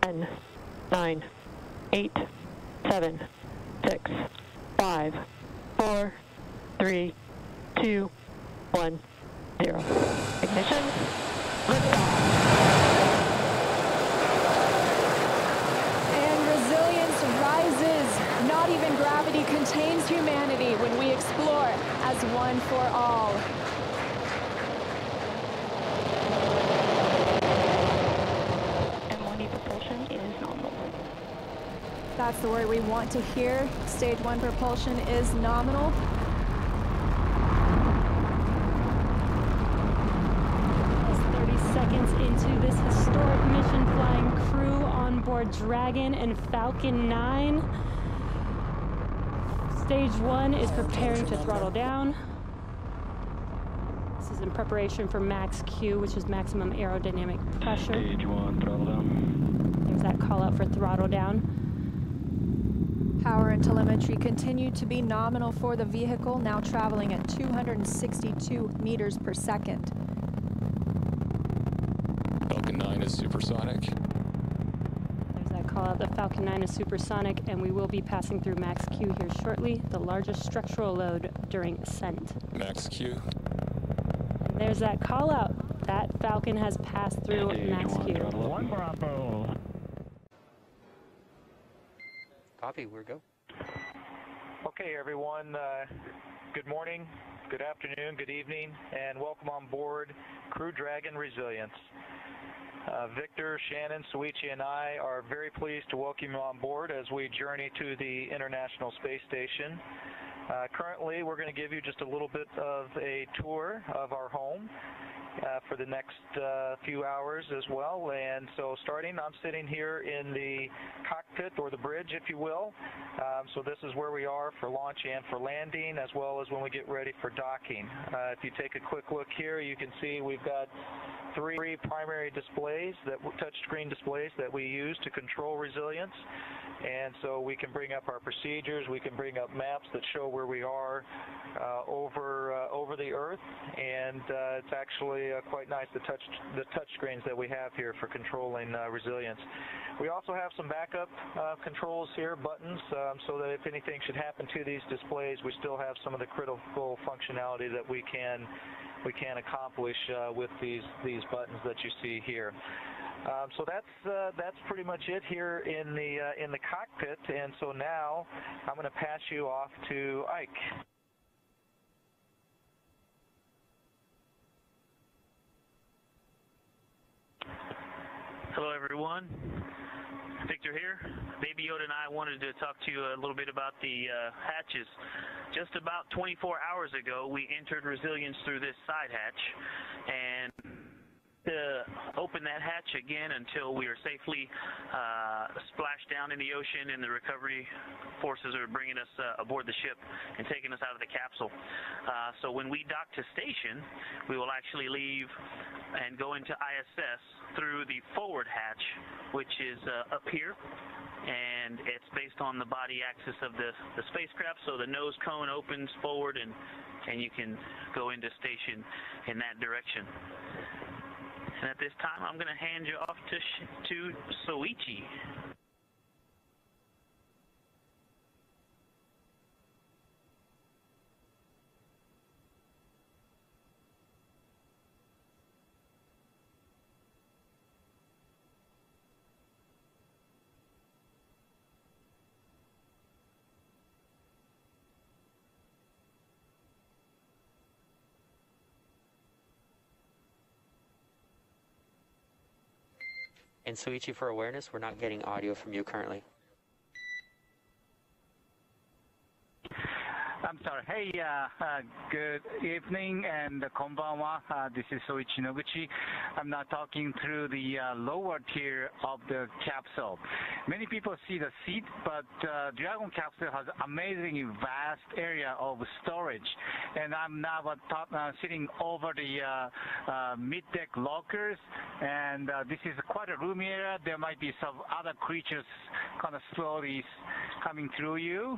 10, 9, 8, 7, 6, 5, 4, 3, 2, 1, 0. Ignition. Liftoff. And resilience rises. Not even gravity contains humanity when we explore as one for all. M1 propulsion is nominal. That's the word we want to hear. Stage 1 propulsion is nominal. Seconds into this historic mission, flying crew on board Dragon and Falcon 9. Stage 1 is preparing to throttle down. This is in preparation for max Q, which is maximum aerodynamic pressure. Stage 1, throttle down. There's that call out for throttle down. Power and telemetry continue to be nominal for the vehicle, now traveling at 262 meters per second. Falcon 9 is supersonic. There's that call out. The Falcon 9 is supersonic, and we will be passing through max Q here shortly, the largest structural load during ascent. Max Q. And there's that call out. That Falcon has passed through Stage max 1, Q. throttle up. 1 Bravo. Copy, we're go. Okay, everyone, good morning, good afternoon, good evening, and welcome on board Crew Dragon Resilience. Victor, Shannon, Soichi, and I are very pleased to welcome you on board as we journey to the International Space Station. Currently, we're going to give you just a little bit of a tour of our home for the next few hours as well. And so starting, I'm sitting here in the cockpit, or the bridge, if you will. So this is where we are for launch and for landing, as well as when we get ready for docking. If you take a quick look here, you can see we've got three primary displays, touchscreen displays that we use to control resilience. And so we can bring up our procedures, we can bring up maps that show where we are over the Earth, and it's actually quite nice, the touch screens that we have here for controlling resilience. We also have some backup controls here, buttons, so that if anything should happen to these displays, we still have some of the critical functionality that we can accomplish with these buttons that you see here. So that's pretty much it here in the cockpit, and so now I'm going to pass you off to Ike. Hello, everyone. Victor here. Baby Yoda and I wanted to talk to you a little bit about the hatches. Just about 24 hours ago, we entered resilience through this side hatch, and to open that hatch again until we are safely splashed down in the ocean and the recovery forces are bringing us aboard the ship and taking us out of the capsule. So when we dock to station, we will actually leave and go into ISS through the forward hatch, which is up here, and it's based on the body axis of the spacecraft, so the nose cone opens forward and you can go into station in that direction. And at this time, I'm going to hand you off to Soichi. And Soichi, for awareness, we're not getting audio from you currently. I'm sorry. Hey, good evening and konbanwa. This is Soichi Noguchi. I'm now talking through the lower tier of the capsule. Many people see the seat, but Dragon capsule has amazingly vast area of storage. And I'm now sitting over the mid-deck lockers, and this is quite a roomy area. There might be some other creatures kind of slowly coming through you.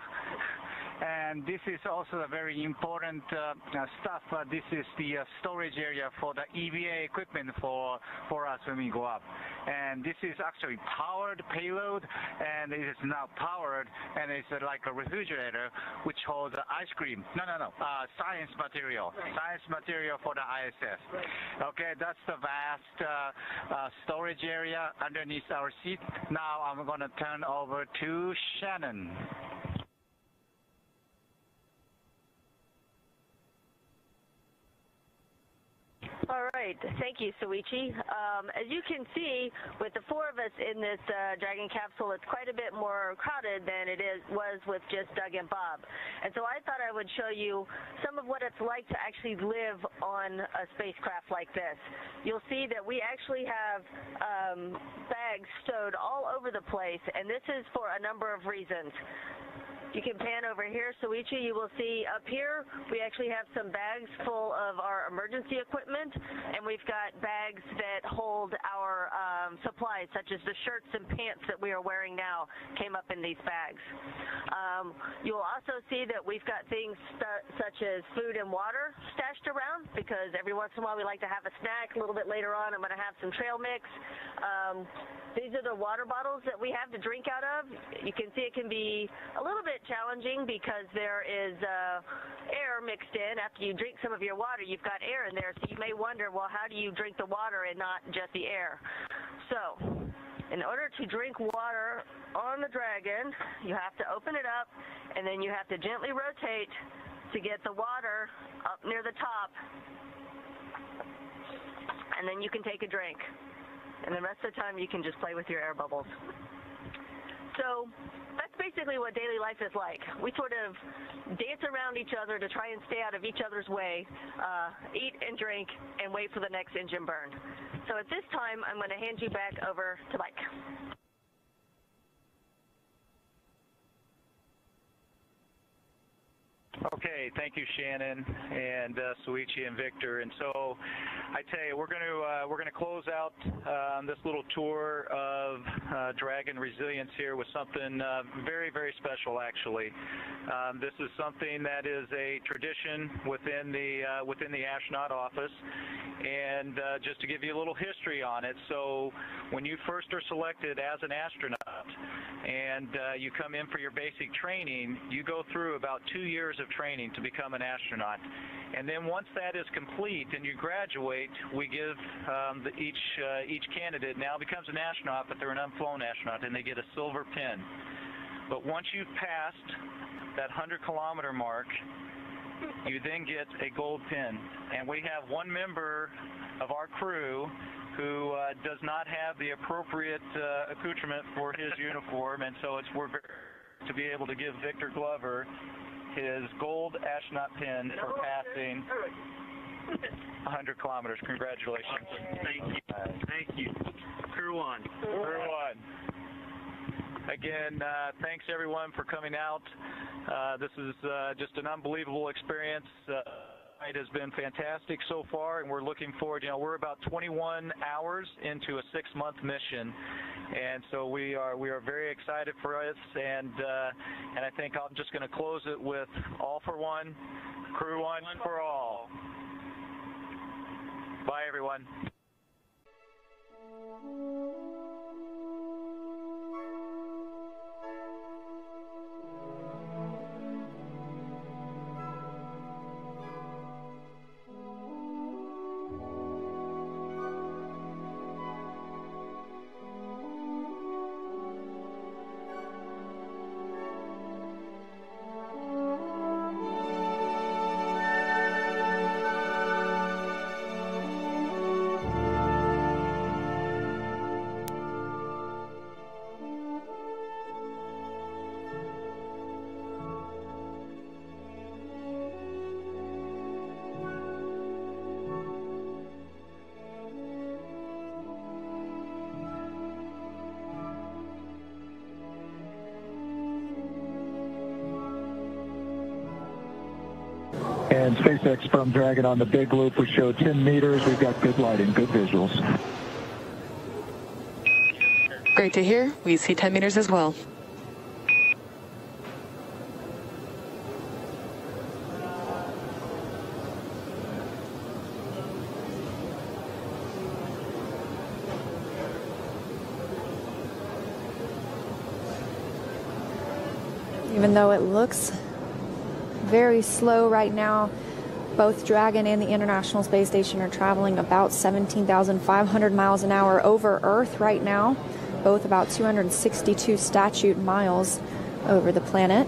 And this is also a very important stuff. This is the storage area for the EVA equipment for us when we go up. and this is actually powered payload, and it is now powered, and it's like a refrigerator which holds ice cream. Science material for the ISS. Okay, that's the vast storage area underneath our seat. Now I'm going to turn over to Shannon. All right. Thank you, Soichi. As you can see, with the four of us in this Dragon capsule, it's quite a bit more crowded than was with just Doug and Bob. And so I thought I would show you some of what it's like to actually live on a spacecraft like this. You'll see that we actually have bags stowed all over the place, and this is for a number of reasons. You can pan over here, Soichi. You will see up here we actually have some bags full of our emergency equipment, and we've got bags that hold our supplies, such as the shirts and pants that we are wearing now came up in these bags. You will also see that we've got things such as food and water stashed around, because every once in a while we like to have a snack. A little bit later on I'm going to have some trail mix. These are the water bottles that we have to drink out of. You can see it can be a little bit challenging because there is air mixed in. After you drink some of your water, you've got air in there, so you may wonder, well, how do you drink the water and not just the air? So in order to drink water on the Dragon, you have to open it up, and then you have to gently rotate to get the water up near the top, and then you can take a drink. And the rest of the time you can just play with your air bubbles. So that's basically what daily life is like. We sort of dance around each other to try and stay out of each other's way, eat and drink, and wait for the next engine burn. So at this time, I'm going to hand you back over to Mike. Okay, thank you, Shannon and Soichi and Victor. And so, I tell you, we're going to close out this little tour of Dragon Resilience here with something very, very special. Actually, this is something that is a tradition within the astronaut office. And just to give you a little history on it, so when you first are selected as an astronaut and you come in for your basic training, you go through about 2 years of training to become an astronaut. And then once that is complete and you graduate, we give each candidate now becomes an astronaut, but they're an unflown astronaut, and they get a silver pin. But once you've passed that 100-kilometer mark, you then get a gold pin. And we have one member of our crew who does not have the appropriate accoutrement for his uniform, and so we're very to be able to give Victor Glover his gold astronaut pin for passing 100 kilometers. Congratulations. Thank you. Thank you. Crew one. Crew one. Again, thanks everyone for coming out. This is just an unbelievable experience. It has been fantastic so far, and we're looking forward. We're about 21 hours into a 6-month mission, and so we are very excited for us. And I think I'm just going to close it with all for one, crew one for all. Bye, everyone. And SpaceX from Dragon on the big loop, we show 10 meters. We've got good lighting, good visuals. Great to hear. We see 10 meters as well. Even though it looks very slow right now, both Dragon and the International Space Station are traveling about 17,500 miles an hour over Earth right now, both about 262 statute miles over the planet.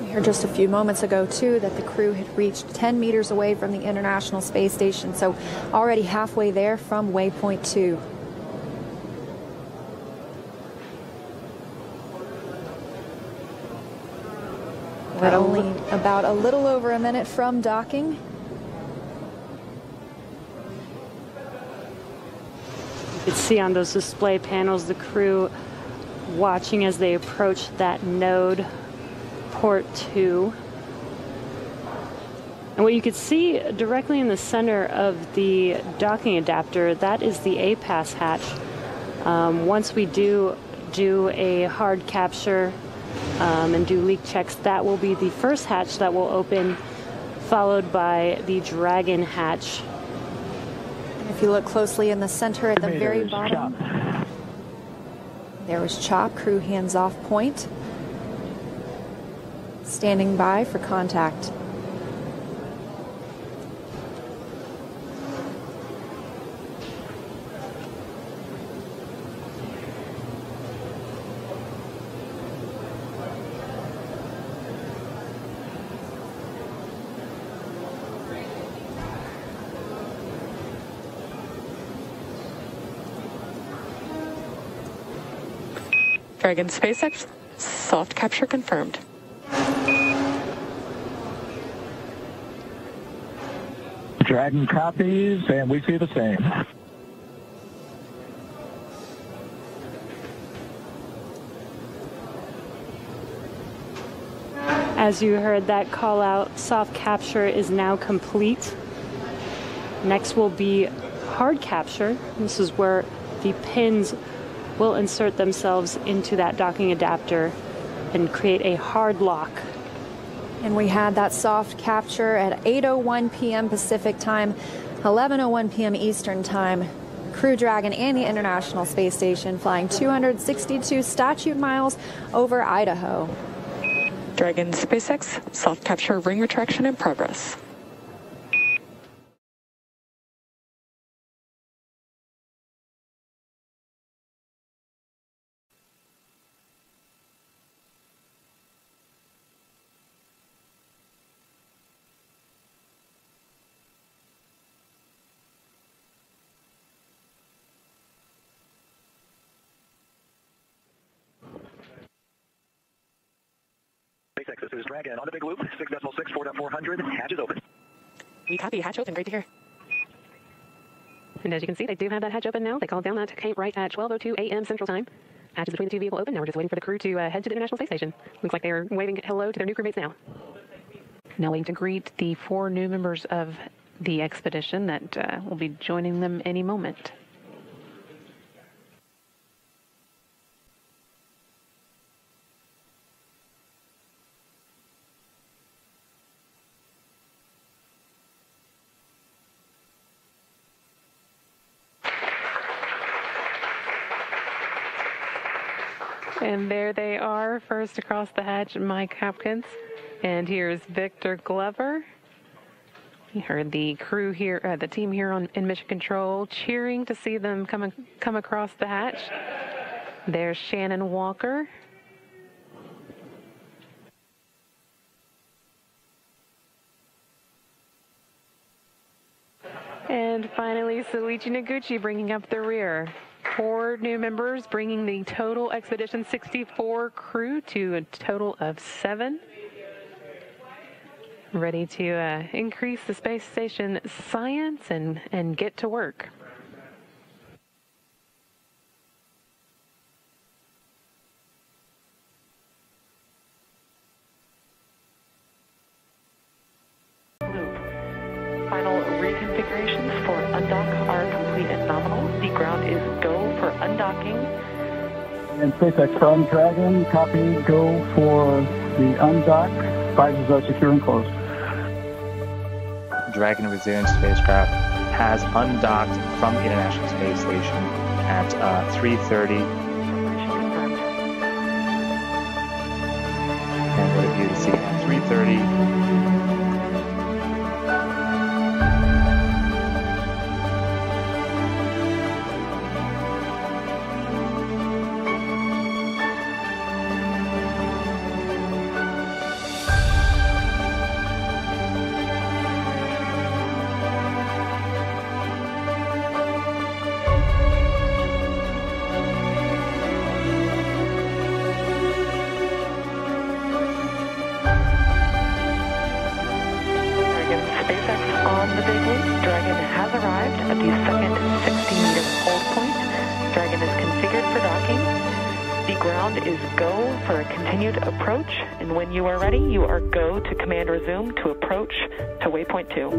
We heard just a few moments ago, too, that the crew had reached 10 meters away from the International Space Station, so already halfway there from waypoint 2. We're only about a little over a minute from docking. You can see on those display panels the crew watching as they approach that node, port 2. And what you could see directly in the center of the docking adapter, that is the A-pass hatch. Once we do a hard capture and do leak checks, that will be the first hatch that will open, followed by the Dragon hatch. If you look closely in the center at the very bottom, there was Chop, crew hands off point, standing by for contact. Dragon SpaceX, soft capture confirmed. Dragon copies, and we see the same. As you heard that call out, soft capture is now complete. Next will be hard capture. This is where the pins will insert themselves into that docking adapter and create a hard lock. And we had that soft capture at 8:01 p.m. Pacific time, 11:01 p.m. Eastern time. Crew Dragon and the International Space Station flying 262 statute miles over Idaho. Dragon SpaceX, soft capture ring retraction in progress. SpaceX, this is Dragon on the big loop, 6.64.400, hatch is open. We copy, hatch open, great to hear. And as you can see, they do have that hatch open now. They called down that cape right at 12:02 a.m. Central Time. Hatches between the two vehicles open. Now we're just waiting for the crew to head to the International Space Station. Looks like they're waving hello to their new crewmates now. Now waiting to greet the 4 new members of the expedition that will be joining them any moment. And there they are, first across the hatch, Mike Hopkins. And here's Victor Glover. You heard the crew here, the team here in Mission Control cheering to see them come across the hatch. There's Shannon Walker. And finally, Soichi Noguchi bringing up the rear. 4 new members, bringing the total Expedition 64 crew to a total of 7. Ready to increase the space station science and get to work. Final reconfigurations for undock are complete and nominal. The ground is go for undocking. And SpaceX from Dragon, copy, go for the undock. Visors are secure and closed. Dragon Resilience spacecraft has undocked from the International Space Station at 3:30. And what a view to see at 3:30. On the big loop, Dragon has arrived at the second 60-meter hold point. Dragon is configured for docking. The ground is go for a continued approach, and when you are ready, you are go to command resume to approach to waypoint 2.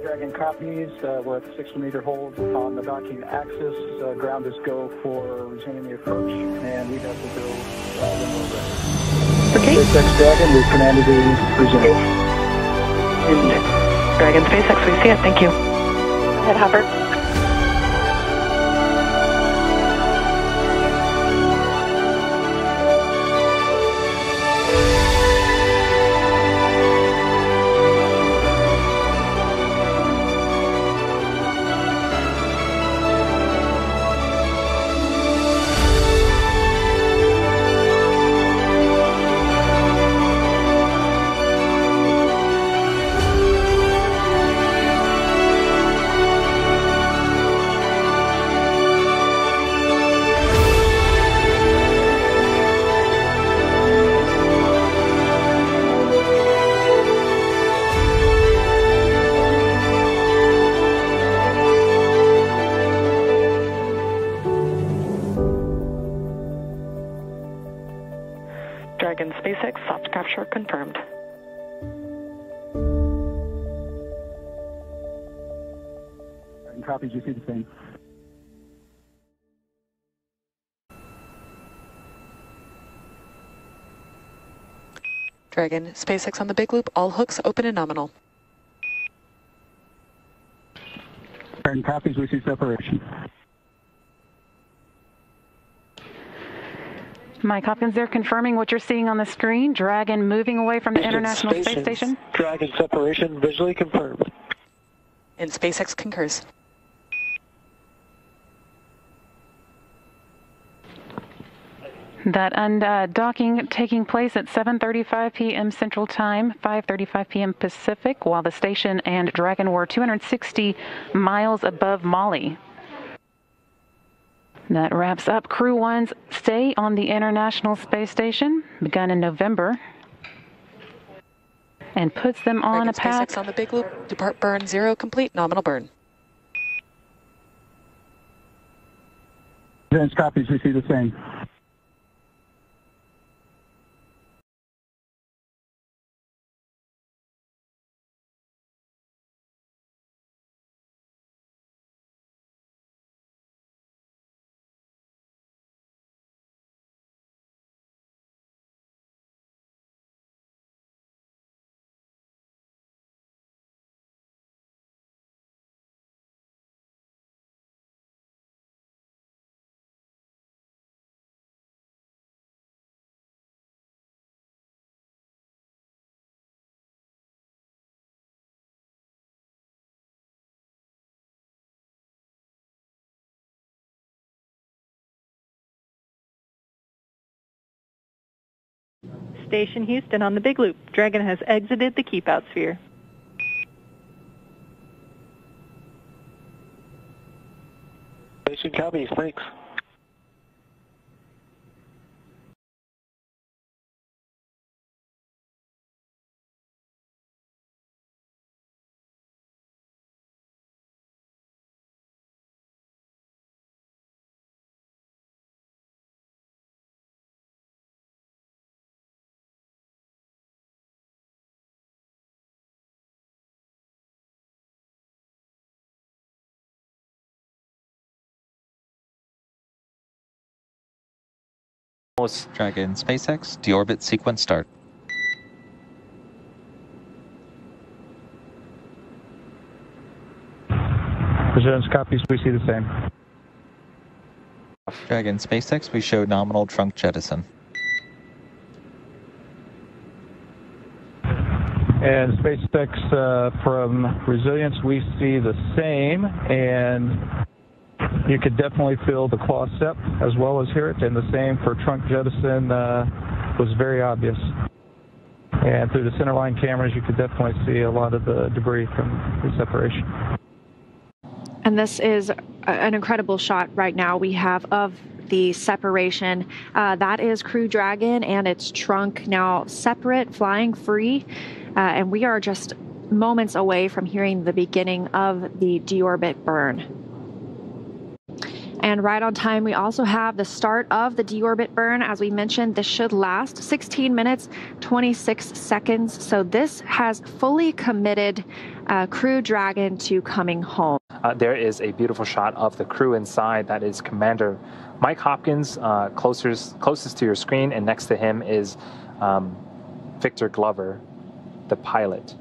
Dragon copies. We're at the 60-meter hold on the docking axis. Ground is go for resuming the approach, and we have to go when we're ready. Okay. SpaceX Dragon, we've commanded the resume. And Dragon SpaceX, we see it. Thank you. Go ahead, Hopper. Dragon SpaceX soft capture confirmed. Dragon copies, you see the same. Dragon, SpaceX on the big loop, all hooks open and nominal. Dragon copies, we see separation. Mike Hopkins there confirming what you're seeing on the screen. Dragon moving away from the International Space Station. Dragon separation visually confirmed. And SpaceX concurs. That undocking taking place at 7:35 p.m. Central Time, 5:35 p.m. Pacific, while the station and Dragon were 260 miles above Mali. That wraps up Crew 1's stay on the International Space Station, begun in November, and puts them on a path. SpaceX on the big loop, depart burn 0, complete, nominal burn. Advanced copies, we see the same. Station Houston on the big loop. Dragon has exited the keep out sphere. Station copies, thanks. Dragon SpaceX, deorbit sequence start. Resilience copies, we see the same. Dragon SpaceX, we show nominal trunk jettison. And SpaceX from Resilience, we see the same, and you could definitely feel the claw step as well as hear it, and the same for trunk jettison was very obvious. And through the centerline cameras, you could definitely see a lot of the debris from the separation. And this is an incredible shot right now we have of the separation. That is Crew Dragon and its trunk now separate, flying free. And we are just moments away from hearing the beginning of the deorbit burn. And right on time, we also have the start of the deorbit burn. As we mentioned, this should last 16 minutes, 26 seconds. So this has fully committed Crew Dragon to coming home. There is a beautiful shot of the crew inside. That is Commander Mike Hopkins, closest to your screen, and next to him is Victor Glover, the pilot.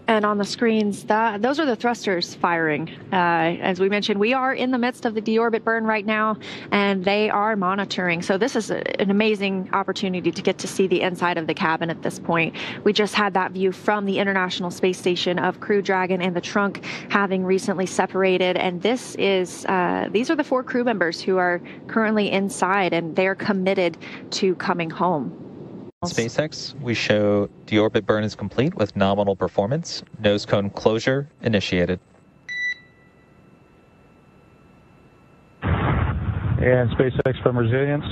And on the screens, those are the thrusters firing. As we mentioned, we are in the midst of the deorbit burn right now, and they are monitoring. So this is an amazing opportunity to get to see the inside of the cabin at this point. We just had that view from the International Space Station of Crew Dragon and the trunk having recently separated. And this is these are the 4 crew members who are currently inside, and they're committed to coming home. SpaceX, we show deorbit burn is complete with nominal performance. Nose cone closure initiated. And SpaceX from Resilience,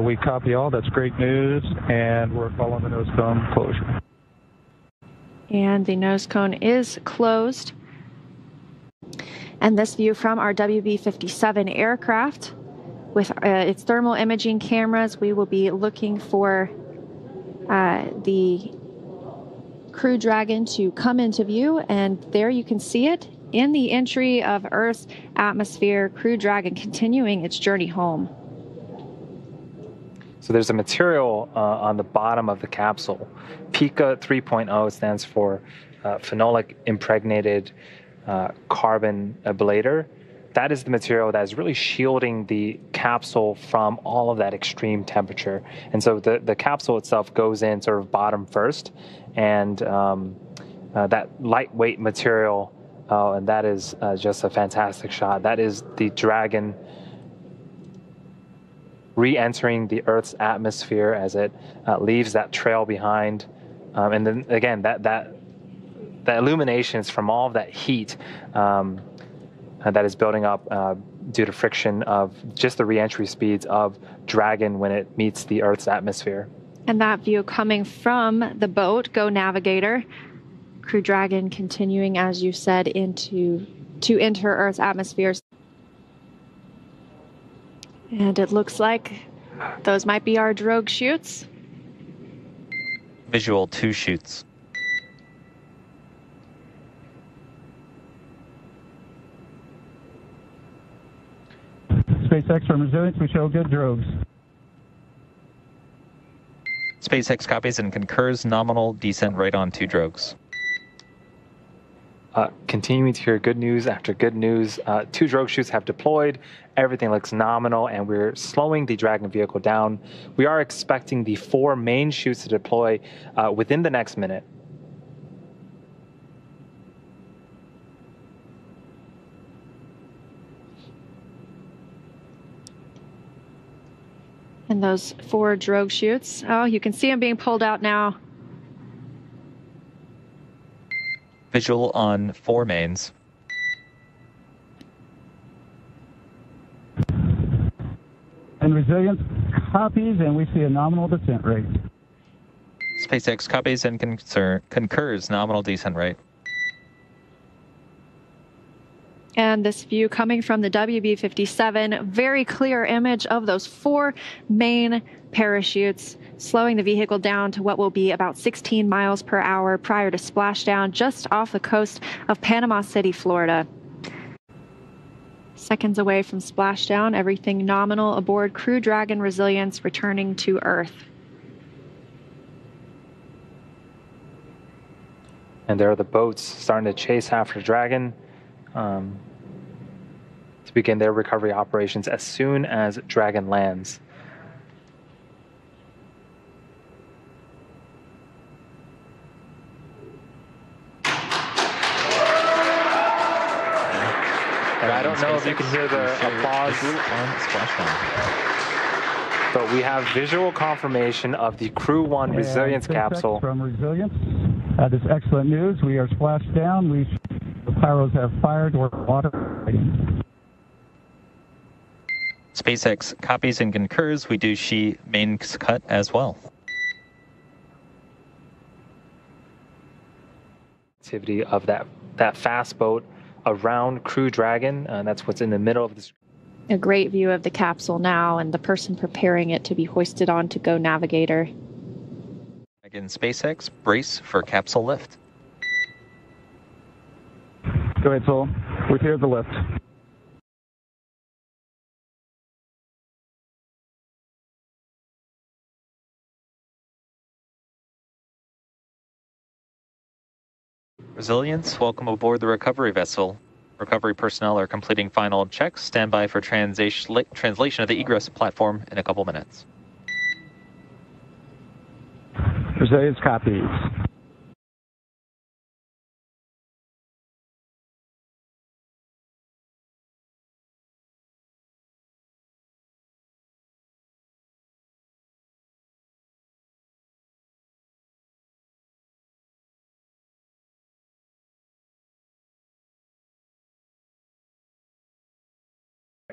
we copy all. That's great news, and we're following the nose cone closure. And the nose cone is closed. And this view from our WB-57 aircraft with its thermal imaging cameras, we will be looking for the Crew Dragon to come into view, and there you can see it in the entry of Earth's atmosphere. Crew Dragon continuing its journey home. So there's a material on the bottom of the capsule. PICA 3.0 stands for phenolic impregnated carbon ablator. That is the material that is really shielding the capsule from all of that extreme temperature. And so the capsule itself goes in sort of bottom first, and that lightweight material, and that is just a fantastic shot. That is the Dragon re-entering the Earth's atmosphere as it leaves that trail behind. And then again, that illumination is from all of that heat that is building up due to friction of just the re-entry speeds of Dragon when it meets the Earth's atmosphere. And that view coming from the boat, Go Navigator. Crew Dragon continuing, as you said, to enter Earth's atmosphere. And it looks like those might be our drogue chutes. Visual 2 chutes. SpaceX from Resilience, we show good drogues. SpaceX copies and concurs nominal descent right on 2 drogues. Continuing to hear good news after good news. 2 drogue chutes have deployed. Everything looks nominal, and we're slowing the Dragon vehicle down. We are expecting the 4 main chutes to deploy within the next minute. And those 4 drogue chutes. Oh, you can see them being pulled out now. Visual on 4 mains. And Resilience copies, and we see a nominal descent rate. SpaceX copies and concurs nominal descent rate. And this view coming from the WB-57, very clear image of those 4 main parachutes, slowing the vehicle down to what will be about 16 miles per hour prior to splashdown just off the coast of Panama City, Florida. Seconds away from splashdown, everything nominal aboard Crew Dragon Resilience returning to Earth. And there are the boats starting to chase after Dragon to begin their recovery operations as soon as Dragon lands. And I don't know if you can hear the applause on splashdown. But we have visual confirmation of the Crew 1 Resilience capsule. From Resilience. This is excellent news. We are splashed down. The pyros have fired. We're water. SpaceX copies and concurs. We do see main cut as well. Activity of that fast boat around Crew Dragon. That's what's in the middle of the screen. A great view of the capsule now and the person preparing it to be hoisted onto Go Navigator. Again, SpaceX, brace for capsule lift. Go ahead, Sol. We're here at the lift. Resilience, welcome aboard the recovery vessel. Recovery personnel are completing final checks. Stand by for translation of the egress platform in a couple minutes. Resilience copies.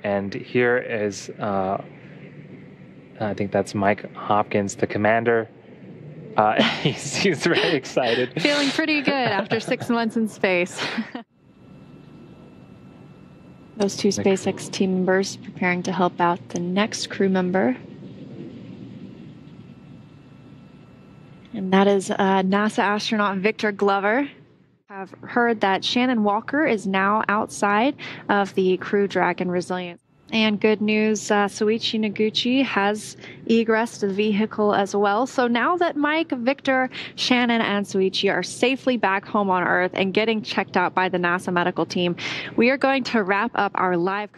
And here is, I think that's Mike Hopkins, the commander. He's very excited. Feeling pretty good after 6 months in space. Those two SpaceX team members preparing to help out the next crew member. And that is NASA astronaut Victor Glover. I've heard that Shannon Walker is now outside of the Crew Dragon Resilience. And good news, Soichi Noguchi has egressed the vehicle as well. So now that Mike, Victor, Shannon, and Soichi are safely back home on Earth and getting checked out by the NASA medical team, we are going to wrap up our live